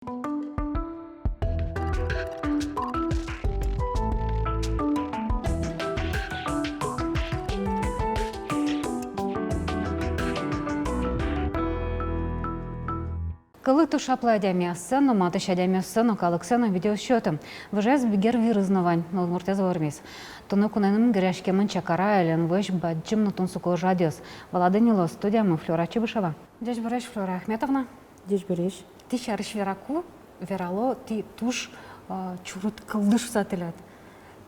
Кылы тушапла адямиясын, матыш адямиясын, окалыксын видеосчетым. Выжаз бигер вирызнавань, но муртез вормис. Туну куненым грешкемын чакара элен выш баджим нутун сукол жадиос. Баладынило студиямы Флора Чебышева. Дежь береш, Флора Ахметовна? Дежь береш. Ти шарыш вераку, верало, ти туш чурут кылдыш сателят.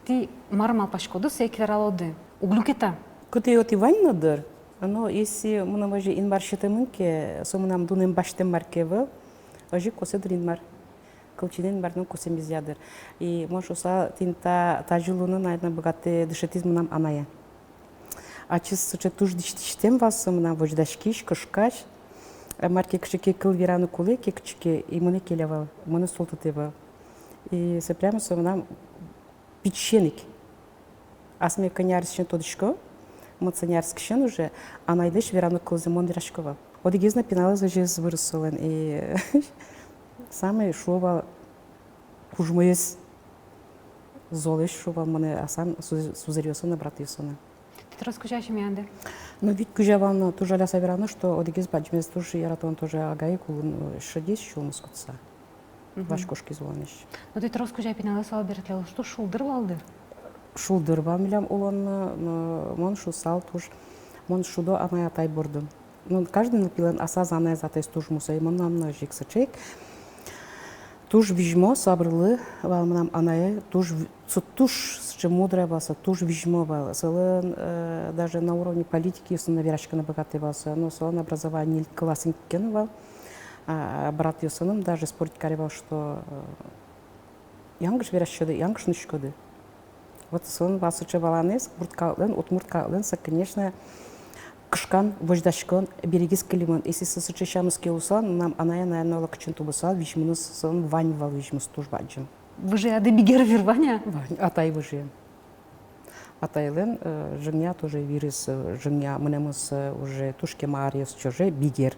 Ти мармал пашкоду сейк вералоды. Углюкета. Куты от Иваннадыр. Но если мы на вожи инбарщитымынке, сомнам дунем баштем маркевел, вожи коседр инбар, колчинен барным косем без ядер. И может уса тинта тажилуны наверное богатые дышетизм нам аная. А чисто туж дичтем вас сомнам вождашкиш, кошкач, марки кшики кылвирану куле, кекчики и мы келевал, мы солтатевал. И се прямо сомнам печеник. Асме конярсчен тодышко. Мацанярскшен уже, а найдешь верану колземон Рашкова. Одигизна пинала за жез выросолен и самый шова кужмоес золеш шова мане асан сузериосона братиосона. Ты раскучаешь мянде? Но ведь кужаван тоже ля саверану, что одигиз баджмес тоже яратон тоже агай кулун шадис шул мускутса. Ваш кошки звонишь. Но ты раскучай пинала салбертлел, что шулдыр валдыр? Шулдырба милям улон, мон шусал туж, мон шудо аная тай бордун. Но каждый напилен осазанная затай туж мусай, мон нам ножик сачек. Туж вижмо сабрлы, вал нам аная, туж мудрая баса, туж вижмо вал. Салын даже на уровне политики, если наверачка на богатый вался, но салын образование классен кенвал. Брат Йосаном даже спорить каревал, что янгыш веращады, янгыш нышкоды. Вот сон вас учеваланес, мурткален, от мурткален, конечно, кышкан, вождашкан, берегис килиман. Если сочещамыз кеусан, нам аная, наверное, лакчин тубусал, вишмунус сон вань вал вишмус туж баджим. Вы же ады бигер вирваня? Атай выжи. Атайлен, женя тоже вирус, женя, мнемус уже тушки мариус, чуже бигер.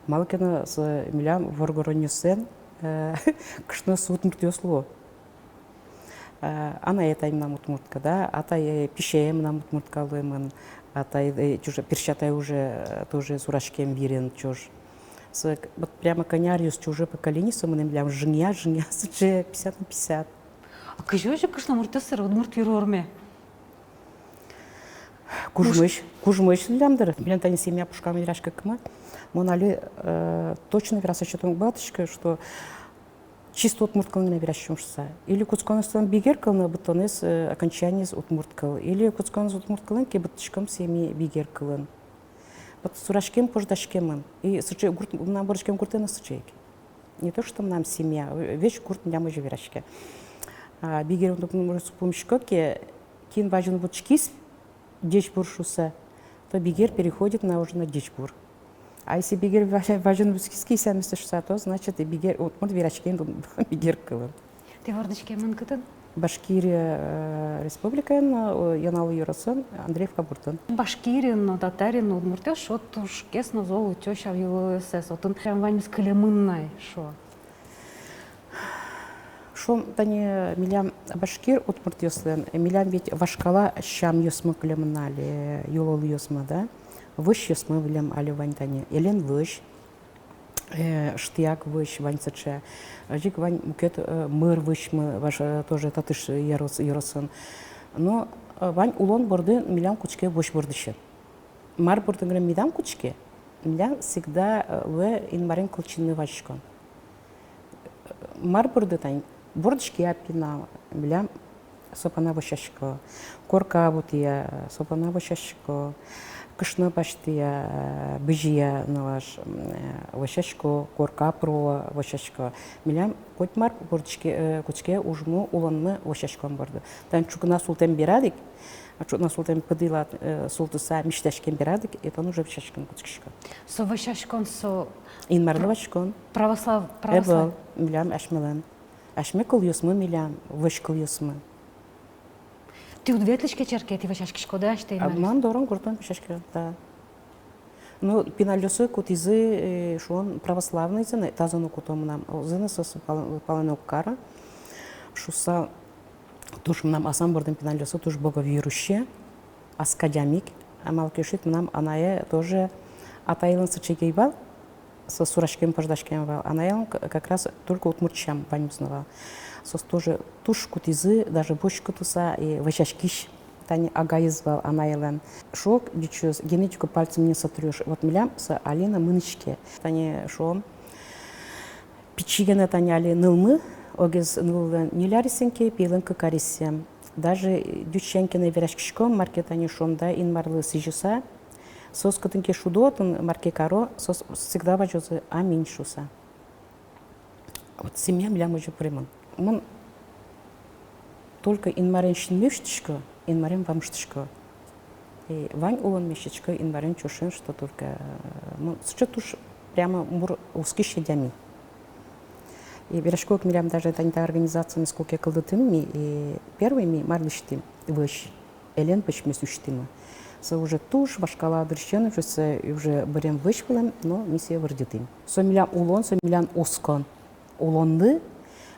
Малкина с милям воргоронюсен, кышно суд муртиосло. Ана етай нам утмуртка, да, атай пишеем нам утмуртка лымын, атай чуже перчатай уже тоже сурашкем вирен чуж. Вот прямо коняриус чуже поколение сомнем лям женя сыче 50 на 50. А кыжо же кышна муртасыр, удмурт вирорме? Кужмыш лямдыр. Билен тани семья пушкам ирашка кыма. Монали точно вераса читом батышка, что чисто отмурткалына веращумшса. Или куцконыстан бигер кылны бутонес окончание отмурткал. Или куцконыз отмурткалын ке бутышкам семьи бигер кылын. Вот сурашкем пождашкемын. И сыче гурт нам борышкем гуртена сычейки. Не то что нам семья, вещь гурт нам уже веращка. Бигер он помощко ке кин важен бутышкис дичбуршуса, то бигер переходит на уже на дичбур. А если бигер важен бутышкиский самистышса, то значит и бигер вот верачкем бигер кылын. Ты вордышкемын кытын? Башкирия республикан Янал Юрасын, Андреев Кабуртын. Башкирин, татарин, удмуртел, шо туш кесно золу тёща в его СС. Отын прям вань с калемынной, шо? Шо тани милям башкир отмуртёслен, милям ведь вашкала щам ёсмы калемынали, юлол ёсмы, да? Выш ёсмы вилям али вань тани. Елен выш, штяк выш вань сыче. Жик вань мукет мыр выш мы, ваш тоже татыш яросын. Но вань улон борды милям кучке выш бордышы. Мар борды грем милям кучке, милям всегда в инмарен колчинный вашкон. Мар борды тань бордышки апина, милям сопана вышашко, корка бутия, сопана вышашко. Кышны баштия, быжия налаш вышашко, корка про вышашко. Милям котмар бордышки кучке ужму уланны вышашкон борды. Тань чукна султен бирадик, а чукна султен подилат султуса мишташкен бирадик, это уже вышашкон кучкишко. Со вышашкон со Инмарлы вышкон. Православ. Эбл, милям ашмелен. Ашме кыл ёсмы милям, выш кыл ёсмы. Ты удветлишке черке, ты вышашки шкода, что имеешь? Ман дорон гуртон вышашки, да. Ну, пиналёсы кутизы шон православный зены, тазану кутом нам зены сос паланы уккара. Шуса туш нам асан бордын пиналёсы туш боговерущие, аскадямик, амал кешит нам аная тоже атайлын сычегей бал, со сурашкем пождашкем бал, анаялын как раз только удмуртчам панюснова. Сос тоже туш кутизы, даже больше кутуса и вачашкиш. Тани агаизвал анайлен. Шок дичус генетику пальцем не сотрешь. Вот милям с Алина мынычке. Тани шо пичигене тани али нылмы, огез ныллен нилярисенке пилен какарисем. Даже дюченкине верашкишком марке тани шомда инмарлы сижуса. Сос катынке шудотын марке каро сос всегда вajозы аминь шуса. Вот семья милям уже приман. Мон только инмареншин мештишко. Инмарин вам штучка. И вань улон мешечка, инмарин чушин, что только... Ну, сейчас уж прямо мур узкище дями. И верашкок мирям даже это не та организация, сколько я колдотым, и первыми марлиштим, выш, элен почему сущтима. Со уже туш, вашкала дрещены, уже берем вышпилем, но миссия вырдитым. Со милям улон, со милям ускон. Улонды,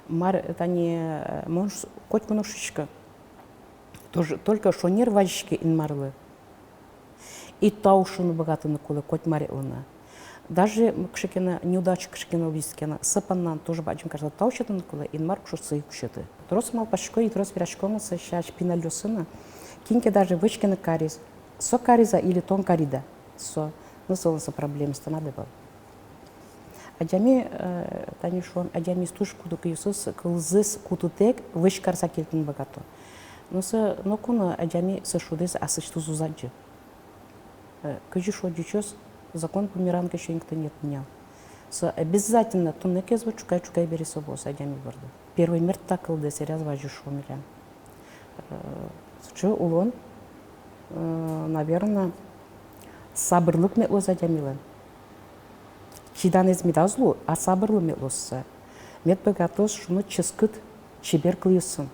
мар это не... Можешь коть моношечка. Тоже, только что не рвачки инмарлы. И таушину богатыны кулы, коть марилына. Даже кшикена неудача кшикена убийскена, сапаннан тоже бачим кажется таушетыны кулы, инмар кшусы и кшеты. Трос мал пашко и трос вирашкома со щач пиналёсына. Киньке даже вычкена кариз. Со кариза или тон карида. Со. Ну, солоса проблемы станадывал. Адями, танишон, адями стуш кудук юсус, кылзыс кутутек, вышкарса келтин богато. Но куна адями сашудес асычту зузаджи. Кажи шо дичос, закон померанка еще никто не отменял. Обязательно туннеке звучу, чукай бери собос, адями борда. Первый мир такал дес, ряз важи шо милян. Сучу улон, наверное, сабырлык метлоз адямилан. Чидан из медазлу, а сабырлы метлозса. Мет богатос шуну ческыт чебер клыйсын.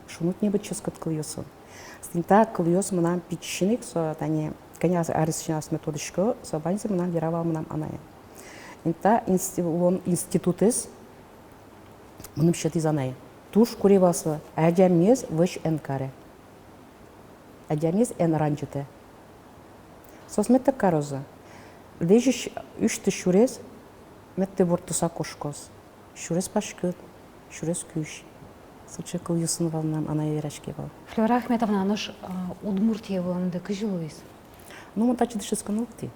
Шунут не быть ческот клыйсын. Стинта клыйс мынам пичшиник, со тани коня арисчинас методичко, со банизе мынам веравал мынам аная. Инта институтес мынам щетиз аная. Туш куревасы адямез выш энкаре. Адямез эн ранчете. Сосметте кароза. Лежиш үшті шурез, метте вортуса кошкос. Шурез пашкыт, шурез күйш. Сычы кылйысын валнам ана верашке вал. Флора Ахметовна, наш Удмуртия валында кыжилуис. Ну, мы тачи дышесканулты.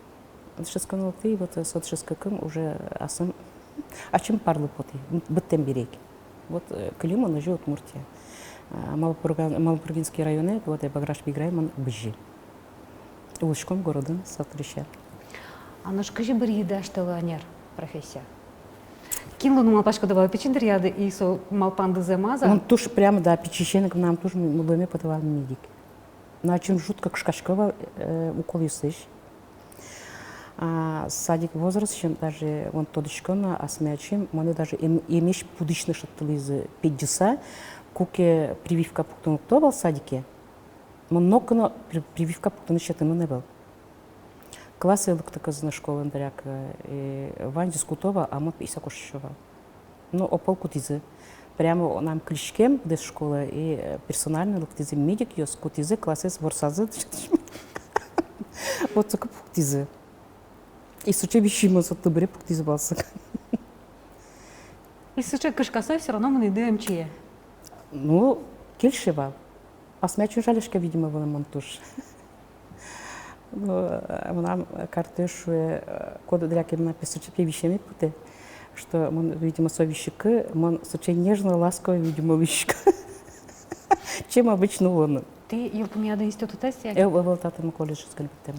Дышесканулты, вот сотшескакым уже асым. А чем парлы поты? Быттем берег. Вот клим он уже Удмуртия. Малопургинские районы, вот я Баграш Биграйман, Бжи. Улышком городом Сатрища. А наш кыжи бір еді аштыланер профессия. Кинлыну малпашка давала печендер яды и со малпанды замаза. Он туш прямо, да, печищенок нам тоже мы доме подавал медик. На чем жутко кшкашкова укол юсыш. Садик возраст, чем даже вон тодышкона, а смячим, мы даже имеешь пудычный шаттылы из 50, куке прививка пуктун кто был в садике, много прививка пуктун еще не был. Классы лыктыказына школын дыряк Вань Дискутова, а мы Исакушева. Ну, опол кутизы. Прямо нам кличкем без школы и персонально лыктизы медик ёс кутизы классы с ворсазы. Вот только кутизы. И с учебищем мы сотты бре кутизы балсак. И с учеб кышкаса все равно мы идем чье. Ну, кельшева. А смячу жалешка, видимо, в монтуш. Нам картешу коду для кем написать вещами путе, что мы видимо совещика, мы очень нежно, ласково видимо вещика, чем обычно он. Ты ее помяда института сядь? Я был татами колледж с гальбитем.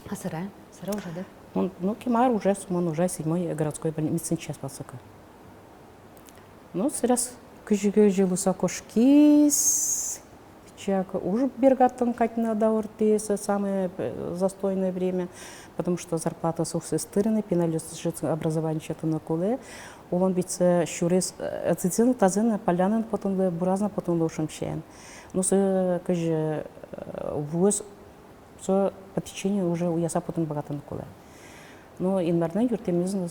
А сыра уже, да? Он, ну, Кемар уже, он уже 7-й городской больницы сейчас посока. Ну, сейчас кыжиге жилу сакошкис. Уже бергаттан катина даурты, самое застойное время, потому что зарплата сухсестырная, пеналист образование что-то на куле. Он ведь щурес, цицин, тазин, полянин, потом буразна, потом лошам щен. Ну, каже, вуз со по течению уже уяса потом богатан куле. Но инвардан юртемизн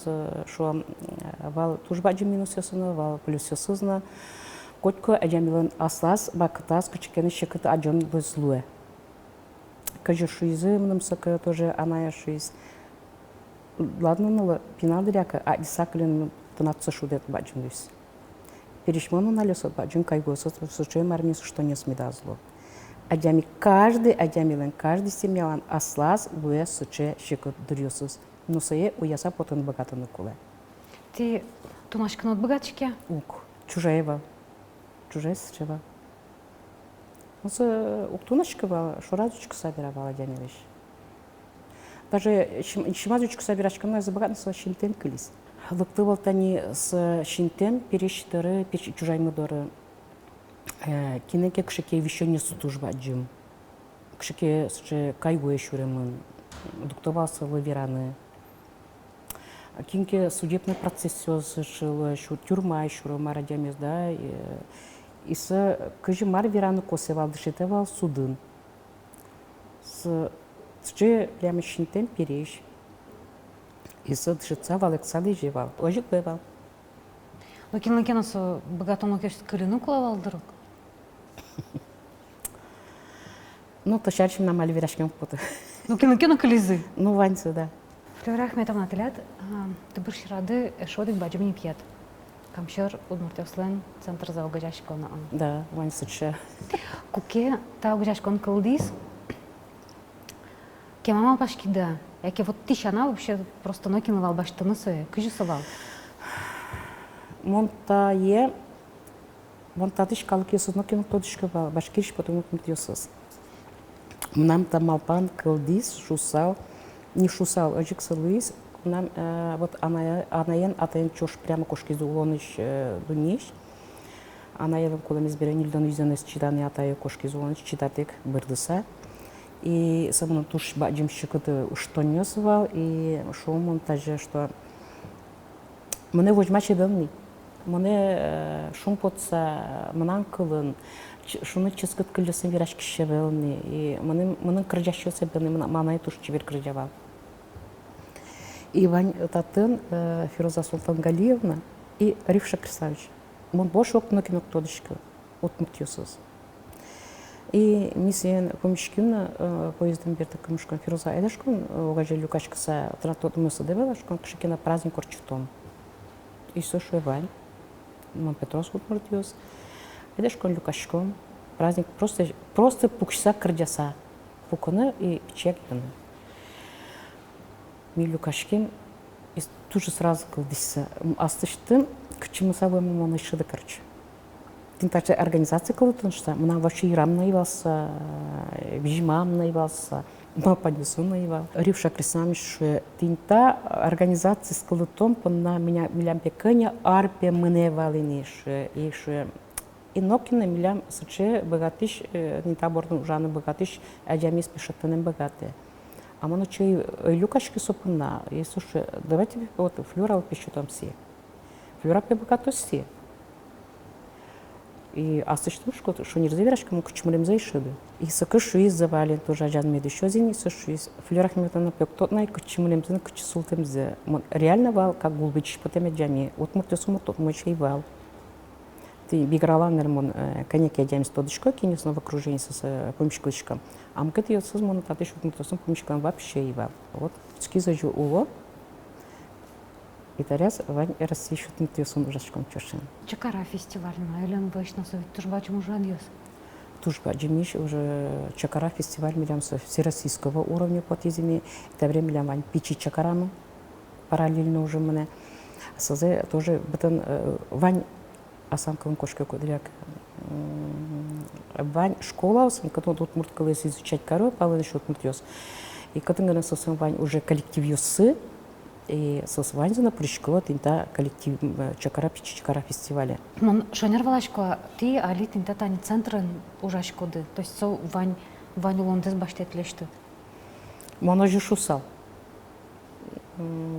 шо вал тужба минусесына, вал плюсесызна, котко аджамилан аслас бакытас кычкены шекыт аджон вызлуе. Кажу шуизы мнымсакы тоже аная шуиз. Ладно, но пинадыряка, а дисаклин тонатся шудет баджун лис. Перешмону налесо баджун кайгосо, в случае мармис что не смедазло. Аджами каждый семьялан аслас буе суче шекыт дурьосус. Но сое уяса потом богатаны куле. Ти тунашкан от богатчики? Ук, чужая сычева. Ну, уктунашкова шуразучка собирала дяневич. Даже шимазучка собирачка, но за богатство шинтен кылис. Лыктывал тани с шинтен перещитеры, чужай мыдоры. Кинеке кшеке еще не сутужба джим. Кшеке сыче кайгуе шуремын. Дуктовался лавераны. Кинке судебный процесс сошел, тюрьма еще марадямез, да. И с каждым верану косевал, дышитывал судын. С прямо шинтем перейш. И с дышитывал Александр жевал. Ожик бывал. Но кинокеносу богатому кешт кылину кулавал дырок? Ну, то шарчим на маль верашкем поты. Ну, кинокена кылизы. Ну, Ваньца, да. Флюра Ахметовна тилят, ты бирши рады шодик баджим не пьет. Камшер удмуртевслен центр за угожашкона. Да, Ваньца че. Куке та угожашкон кылдис. Кемамал башкида. Яке вот тишана вообще просто нокинувал баштаны сое. Кыжысывал. Монтатыш калкесыз, нокин тодышка башкириш потом утмутьёсыз. Нам там малпан кылдис, шусал. Не шусал, ожикса Луис, нам вот анаен атаен чош прямо кошки зулоныш дуниш. Анаен кулемиз берен илдон юзенес читаны атаю кошки зулоныш читатек бырдыса. И самон туш баджим шикыты уштонёсывал, и шоу монтаже, что мне возьмачи дымни. Мне шум потса, мнан кылын, шуны ческыт кыльысын вираш кишевелни, и мның кыржащосы бені манай туш чевер кыржавал. Иван Татын, Фироза Султангалиевна и Ривша Крисавич. Мон бош окна кино тодышка, отмутьёсыз. И мисен помещкина поездом берта камушкан Фироза Эдашкан, угаже люкачкаса транспорт мыса девелашкан, кшикина праздник орчутом. И сошу Иван, мон Петрос отмутьёс. Эдашкан люкачком, праздник просто пукшса кырдяса, пуканы и чекины. Милюкашкин и тут же сразу кылдыса. Астыштым, к чему собой мы монашиды короче. Тем также организация кылдын, что мы вообще ирам наивался, бижмам наивался, мы поднесу наивал. Ривша Крисамиш, тинта организация с кылдытом, на меня милям пеканя, арпе мне валиниш, и нокина милям суче богатыш, не таборный жаны богатыш, а джамис пешатанем богатые. А мы ночью люкашки сопна. И слушай, давайте вот флюра пищу там все. Флюра пебогато все. И асыштым что не разверашка, мы кучмурим заишеды. И сакышу из завали тоже аджан медищозин, и сашу из флюрах метана пек тот най кучмурим зен кучсултем зе. Реально вал как гулбич потом джами. Вот муртесуму тот мочей вал. Ты бигралан нермон коньяк я джами стодышко, кинесно в окружении с помещиком. А мы к этому созвону татыш вот мы помещикам вообще и вал. Вот скизажу уло. И таряс вань рассещут на тесум ужашком чешин. Чакара фестивальна, Елена Вайшна совет тоже бачим уже адьос. Тужба джимниш уже Чакара фестиваль милям всероссийского уровня по тизиме. Это время милям вань пичи Чакарану параллельно уже мне. Созе тоже бытен вань асанковым кошкой кудряк. Вань школа, когда тут мурткалес изучать кору, палын еще отмуртёс. И когда сосам вань уже коллектив юсы, и сос вань за напрыжкова тинта коллектив Чакара пичи Чакара фестиваля. Мон шонер валашко, ты али тинта тани центрын ужашкоды, то есть со вань улондыз баштет лешты. Моно же шусал.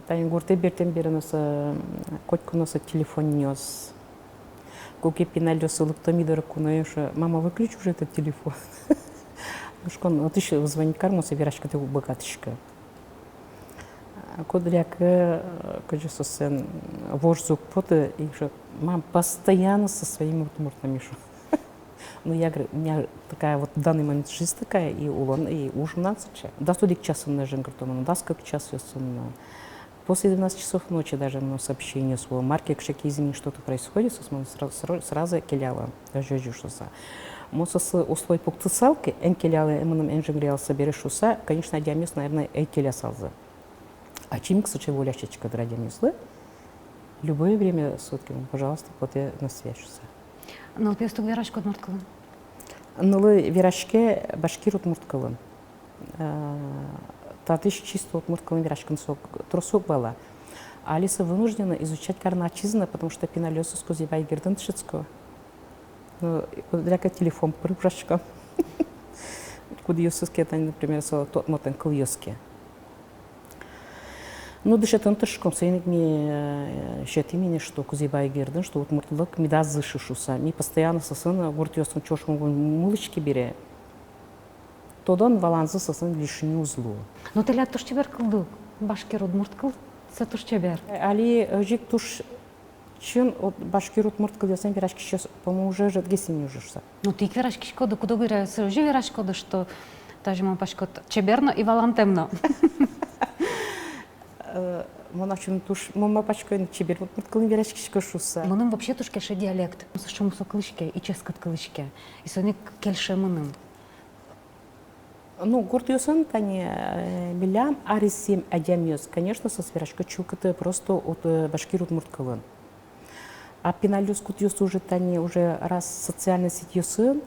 Тани гурте бертен беренеса котькуноса телефон нёс. Куки пинальдо сулык томидора кунаешь, мама, выключи уже этот телефон. Шкон отыш звонить кармоса вирашка ты богатышка. Кудряка, кажется, сын вожзук поты, и что мам постоянно со своими удмуртами шу. Ну, я говорю, у меня такая вот в данный момент жизнь такая, и улон, и уж 12 часов. Да, столик часом на женгартом, да, сколько часов после 12 часов ночи даже на сообщение свое, марки, к шаке, извини, что-то происходит, сразу келяла, даже жужжуса. Мосос услой пуктысалки, эн келяла, эманом энженгриал соберешуса, конечно, диамес, наверное, эй келя салза. А чем, кстати, волящечка драдиамеслы, любое время сутки, пожалуйста, поте на свяжуся. Ну, пестук вирашку удмурткалын. Нылы вирашке башкир удмурткалын. Татыш чисто удмурткалын вирашкин сок тросок бала. Алиса вынуждена изучать карначизна, потому что пиналёсу скози байгерден тшицко. Ну, дляка телефон прыпрашка. Куда ёсыске, например, тот мотен кыл ёске. Ну, дышетен тышком, сейник ми щетимини, что кузибай герден, что вот муртлык ми да зышышуса. Ми постоянно сосын гуртёсын чошком мылычки бере. Тодан балансы сосын лишний узлу. Ну, ты лят туш чебер кылдык. Башкир удмурткал, се туш чебер. Али жик туш чин от башкир удмурткал ясен вирашки сейчас, по-моему, уже жадгесин ужишься. Ну, ты вирашки шкода, куда говоря, сыржи вирашкода, что даже мой пашкот чеберно и валам темно. Моначун туш, мама пачкой чебер, вот кылын вирашки шкошуса. Мыным вообще туш кеше диалект. Сышым сокылышке и ческат кылышке. И соник кельше мыным. Ну, гуртёсын тани билям арисим адямёс, конечно, со свирашка чукаты просто от башкир удмурткалын. А пиналюс кутюс уже тани уже раз социальная сеть ёсын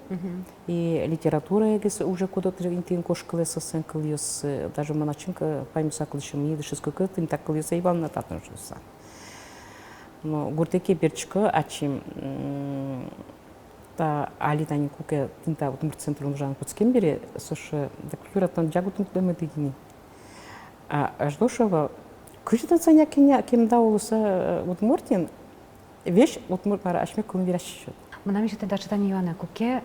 и литература уже куда-то интин кошкалы сосын кыльёс, даже моначинка паймуса кылышым едышыз көкөт ин так кыльёса иван на татын жуса. Но гуртеке берчка ачим та али тани куке тинта удмурт центр унжан пуцкен бере сошы да культуратан жагутун клемедигини. А ждошова күжден саня кемда улуса удмуртин вещь удмуртмара ашмек кылын вирашишет. Мынам жете даже тани Ивана куке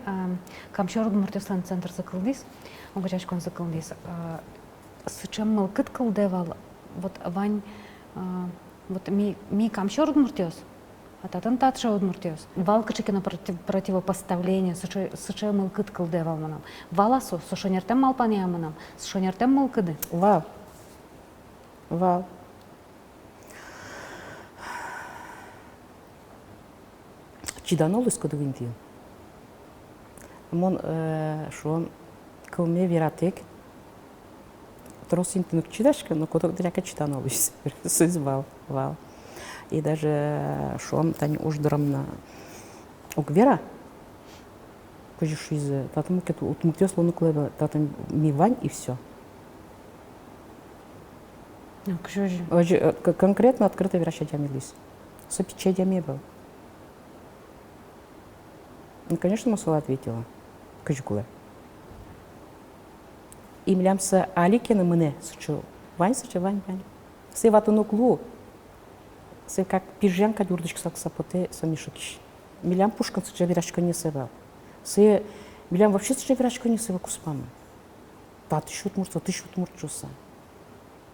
камшор удмуртёслан центр закылдис. Он гачашкон закылдис. Сычем мылкыт кылдевал. Вот вань вот ми камшор удмуртёс. А татын татша удмуртёс. Вал кычыкина противопоставление сычем мылкыт кылдевал манам. Валасу сошонертем малпания манам. Сошонертем мылкыды. Вау. Вау. Чиданолус кодуинти. Мон шо кылме виратек. Тросин тынук чидашка, но кодок дыряка чиданолус. Сөз вау. Вау. И даже шо тань уждырамна угвера. Кожиш из татому кету утмуктёс лонуклева татам мивань и все. Конкретно открыто виращать амилис. Сопичай был. Ну, конечно, Масула ответила. Качкула. И млямса Аликина мне сучу. Вань сучу, вань. Все ватуну клу. Все как пижанка дурдочка саксапоте самишукиш. Милям пушкан сучу вирашка не севал. Все милям вообще сучу вирашка не севал куспама. Тысячу мурт чуса.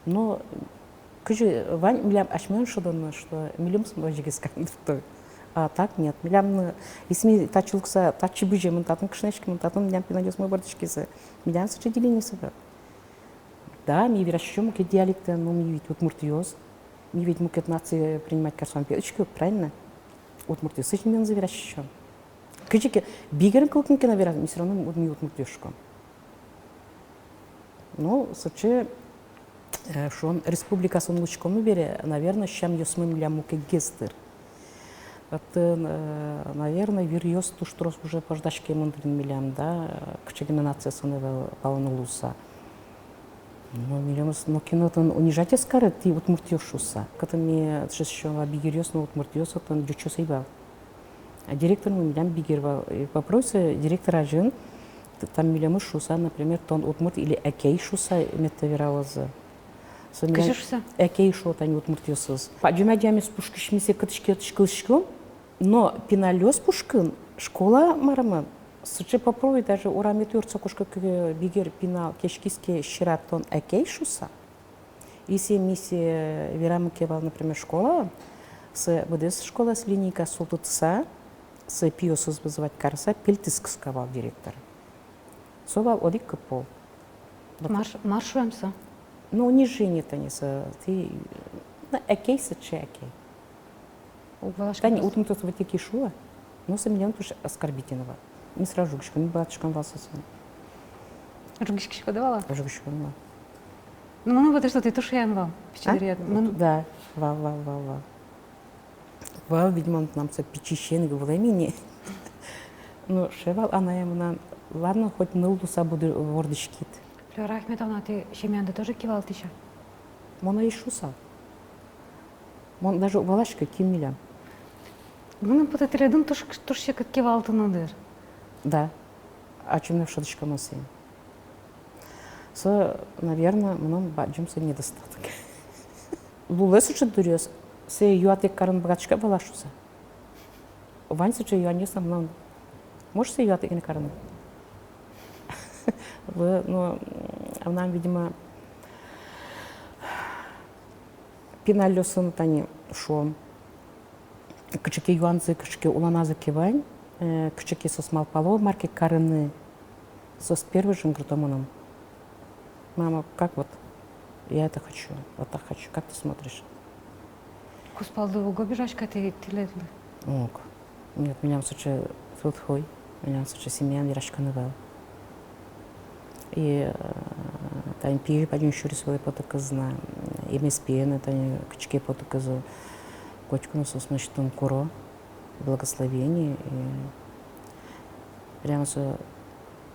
Но кажи вань милям ашмен шодан, что милям смогли сказать. А так нет. Милям, если тачулкса, тачи бюджет, мы татом кшнечки, мы татом милям пинадёс мой бардачкисы. Милям сочи деление себя. Да, ми виращем муки диалекты, но ми ведь удмуртиоз, ми ведь мукет нации принимать карсуан печку, правильно? Удмуртиоз, сочи ми завиращем. Кажи, бигерн кулкинки наверное, ми все равно ми удмуртиошком. Ну, сочи, что он республика сон лучком бере, наверное, щам ёсмы милям муки гестер. Это, наверное, вирьёс туш трос уже пождачки мундрин милям, да, кчегина нация сонева паланулуса. Но милям, но кинотон унижать скарет, ты вот муртёшуса. Когда мне еще бигерьёс, но вот муртёс, он дючо сейвал. А директор мы милям бигервал. И вопросы директора жен, там милям шуса, например, тон удмурт или экей шуса метавералаза. Кажешься? Экей шот, они удмуртёсыз. По джумадями с пушкишмисе катышки, но пиналёс пушкин, школа мараман, Сычы попробуй даже урамет юрца кушка бигер пинал кешкиске щиратон экей шуса. Если миссия верамыкевал, например, школа, с БДС школа с линейка султутса, с пиосыз вызывать карса, пельтиск сказал директор. Совал одик капол. Маршуемся. Ну, унижение то не ты экей сычы экей. Тани, утом тут вот такие шула, но со меня тоже оскорбительного. Не сразу жугшком, не батюшком валсасан. Жугишки подавала? Жугшком, да. Ну, мы вот что ты тушаем вам. Да, вал. Вал, видимо, нам все печищен времени. Ну, шевал, она ему ладно, хоть нылдуса буду вордышкит. Флора Ахметовна, ты щемянды тоже кивал тыща? Мона и шуса. Мон даже валашка киммиля. Мына путатыредын тушше как кивал тынадыр. Да. А чем на шуточка мосин? Наверное, мнам баджимся недостаток. Лулес учит дурес. Се юатек каран богатшка валашуса. Вань суче юанеса мнам. Можешь се юатек не каран? Ну, нам, видимо, пиналёсын тани шо. Кычыке юанзы, кычыке уланазы кивань. Кычыке сосмал пало, марки карыны. Сос первый же грутомоном. Мама, как вот? Я это хочу, вот так хочу. Как ты смотришь? Куспалды уго бежашка ты тиледли. Ок. Нет, меня суче филтхой. Меня суче семья вирашканы вел. И тань пири падин шури свои потоказна. И мы спены тань кычке потоказу. Кочку нас усмешитон куро. Благословение. И прямо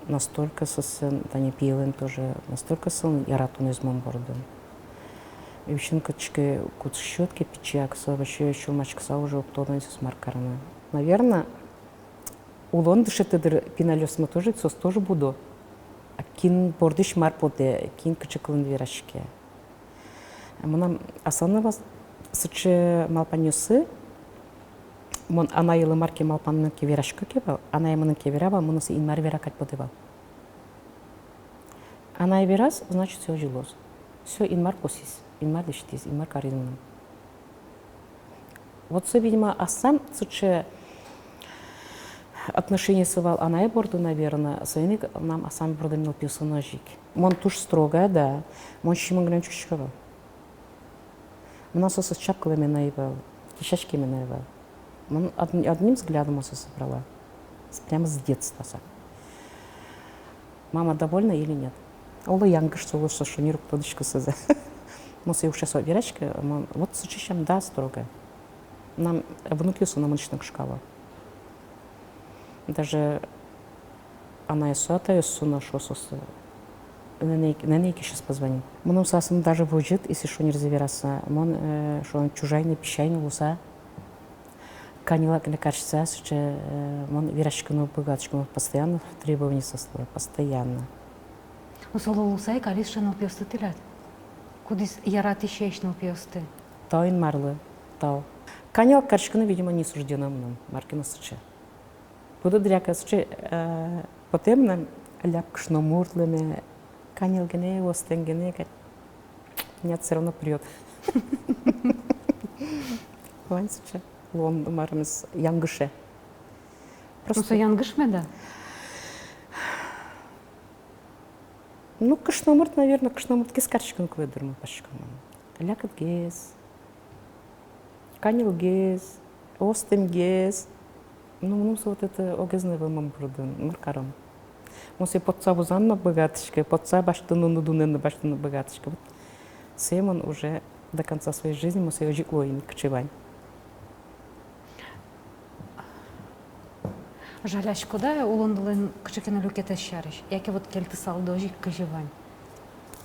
настолько сын, тани пилен тоже, настолько сын яратун из момборден. И вещинкочки кут щетки печак, вообще чулмачкса уже уктодан с маркарна. Наверное, у Лондыша ты пиналёс мы тоже буду. А кин бордыш марподе, кин кычыклын верашке. Мына асанова сычы малпанёсы, Мон она ела марки малпанның кеверашка кебал, она ему кеверава, монысы инмар веракать подывал. Она и верас, значит все жилось. Все инмар посис, инмар лиштис, инмар каринным. Вот все, видимо, асан суче отношения сывал она и борду, наверное, своими нам асан борду мил персонажик. Мон туш строгая, да, мон щимангрен чушкава. Мна со чапками наивал, кишачками наивал. Одним взглядом я собрала. Прямо с детства. Мама довольна или нет? Ола янгыш солоша, что не рук тодочка саза. Мы все сейчас верачка, вот с учащим, да, строго. Нам внуки на мышечных шкала. Даже она и суата, и суна шососа. На нейке сейчас позвонит. Мон сасым даже выжит, если что не развераться. Мон, что он чужайный, пищайный, луса. Канила лекарства, что он верашкину богатшку постоянно в требовании сословия, постоянно. Ну, сололусай, калишка на пьесты тилят. Кудис ярати щеч на пьесты. То ин марлы, то. Канила каршкину, видимо, не суждено мной, маркина суче. Буду дряка суче, потом нам ляпкшно муртлами, канил гене, остен гене, нет, все равно прет. Вань суче. Лондон мармыз янгыше. Просто янгыш ме да? Ну, кышномырт, наверное, кышномырт кескарчикын кведырмы пашкаман. Лякыт гез, канил гез, остем гез. Ну, вот это огезный вымам брудын, маркарам. Мосе подца бузанна богатышка, подца баштыны нудуненны баштыны богатышка. Семон уже до конца своей жизни мосе ожиклоин кчевань. Жаляшко да, улондылын кычыкена люкета шарыш. Яке вот кельты салды ожик кыжывань.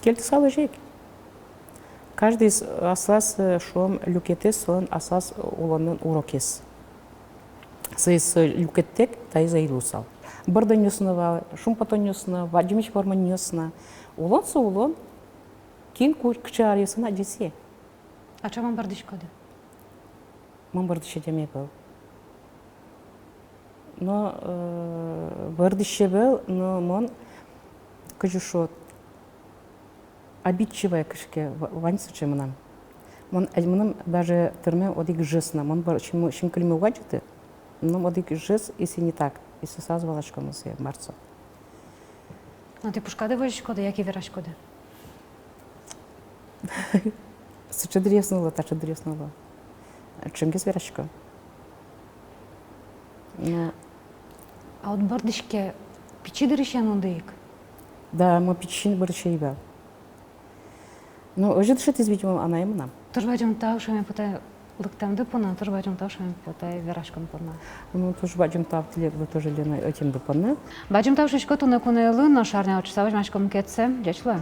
Кельты салы жек. Каждый из асас шом люкетес, сон асас улонын урокес. Сыз люкеттек, тай заилусал. Бырда нюсынова, шумпато нюсына, вадимич форма нюсына. Улонсы улон, кин кычы аресына десе. А чаман бардышко да? Ман барды шедеме был. но бардыще был, но мон кажушо обидчивая кишке ваньсу чемнам. Мон эльмным даже терме одик жесна, мон бар чем кельме ваджеты, но одик жес, если не так, если сразу валачком се марцо. Ну ти пошкодуєш шкоди, як і віра шкоди? Сыча дреснула, тача дреснула. Ченгес верашко. Ну, А от бардишке печи диришен ондайык. да, мо пичин барчей бел. Ну, уже дышит изведем, она им нам. Тож бачим так, що ми питає ликтем дипона, тож бачим так, що ми питає вірашком порна. Ну, тоже бачим так, вы тоже Лена этим допомне. Бачим так, що шкоту не куне лино, шарня очисавиш машком кетце, дячле.